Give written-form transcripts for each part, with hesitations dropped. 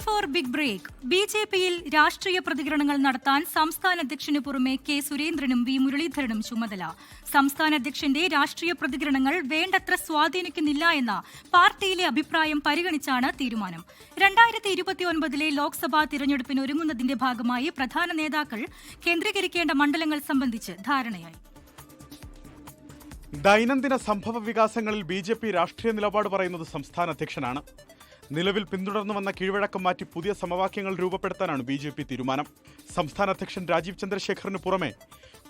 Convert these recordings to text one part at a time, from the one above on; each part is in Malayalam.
24 ബിഗ് ബ്രേക്ക്. ബിജെപിയിൽ രാഷ്ട്രീയ പ്രതികരണങ്ങൾ നടത്താൻ സംസ്ഥാന അധ്യക്ഷന് പുറമെ കെ സുരേന്ദ്രനും വി മുരളീധരനും ചുമതല. സംസ്ഥാന അധ്യക്ഷന്റെ രാഷ്ട്രീയ പ്രതികരണങ്ങൾ വേണ്ടത്ര സ്വാധീനിക്കുന്നില്ല എന്ന പാർട്ടിയിലെ അഭിപ്രായം പരിഗണിച്ചാണ് തീരുമാനം. 2029 ലോക്സഭാ തിരഞ്ഞെടുപ്പിന് ഒരുങ്ങുന്നതിന്റെ ഭാഗമായി പ്രധാന നേതാക്കൾ കേന്ദ്രീകരിക്കേണ്ട മണ്ഡലങ്ങൾ സംബന്ധിച്ച് ധാരണയായി. ദൈനംദിന സംഭവ വികാസങ്ങളിൽ ബി.ജെ.പി. രാഷ്ട്രീയ നിലപാട് പറയുന്നത് സംസ്ഥാന അധ്യക്ഷനാണ്. നിലവിൽ പിന്തുടർന്നു വന്ന കീഴ്വഴക്കം മാറ്റി പുതിയ സമവാക്യങ്ങൾ രൂപപ്പെടുത്താനാണ് ബി.ജെ.പി. തീരുമാനം. സംസ്ഥാന അധ്യക്ഷൻ രാജീവ് ചന്ദ്രശേഖറിന് പുറമെ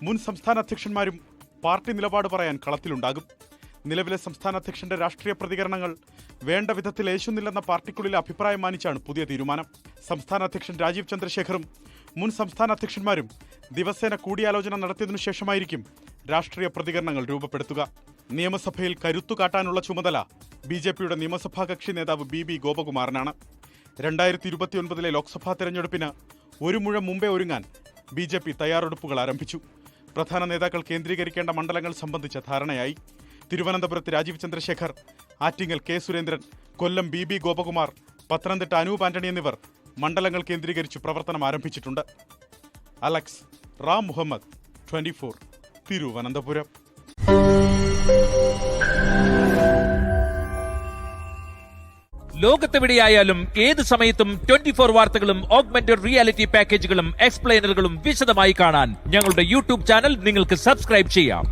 മുൻ സംസ്ഥാന അധ്യക്ഷന്മാരും പാർട്ടി നിലപാട് പറയാൻ കളത്തിലുണ്ടാകും. നിലവിലെ സംസ്ഥാന അധ്യക്ഷന്റെ രാഷ്ട്രീയ പ്രതികരണങ്ങൾ വേണ്ട വിധത്തിൽ യേശുന്നില്ലെന്ന പാർട്ടിക്കുള്ളിലെ അഭിപ്രായം മാനിച്ചാണ് പുതിയ തീരുമാനം. സംസ്ഥാന അധ്യക്ഷൻ രാജീവ് ചന്ദ്രശേഖറും മുൻ സംസ്ഥാന അധ്യക്ഷന്മാരും ദിവസേന കൂടിയാലോചന നടത്തിയതിനു ശേഷമായിരിക്കും രാഷ്ട്രീയ പ്രതികരണങ്ങൾ രൂപപ്പെടുത്തുക. നിയമസഭയിൽ കരുത്തു കാട്ടാനുള്ള ചുമതല ബി.ജെ.പിയുടെ നിയമസഭാ കക്ഷി നേതാവ് ബി ഗോപകുമാറിനാണ്. 2029 ലോക്സഭാ തെരഞ്ഞെടുപ്പിന് ഒരു മുഴം മുമ്പേ ഒരുങ്ങാൻ ബി.ജെ.പി. തയ്യാറെടുപ്പുകൾ ആരംഭിച്ചു. പ്രധാന നേതാക്കൾ കേന്ദ്രീകരിക്കേണ്ട മണ്ഡലങ്ങൾ സംബന്ധിച്ച ധാരണയായി. തിരുവനന്തപുരത്ത് രാജീവ് ചന്ദ്രശേഖർ, ആറ്റിങ്ങൽ കെ സുരേന്ദ്രൻ, കൊല്ലം ബി ഗോപകുമാർ, പത്തനംതിട്ട അനൂപ് ആന്റണി എന്നിവർ മണ്ഡലങ്ങൾ കേന്ദ്രീകരിച്ച് പ്രവർത്തനം ആരംഭിച്ചിട്ടുണ്ട്. അലക്സ് റാം മുഹമ്മദ്, 24, തിരുവനന്തപുരം. ലോകത്തെവിടെയായാലും ഏത് സമയത്തും 24 വാർത്തകളും ഓഗ്മെന്റഡ് റിയാലിറ്റി പാക്കേജുകളും എക്സ്പ്ലെയിനറുകളും വിശദമായി കാണാൻ ഞങ്ങളുടെ യൂട്യൂബ് ചാനൽ നിങ്ങൾക്ക് സബ്സ്ക്രൈബ് ചെയ്യാം.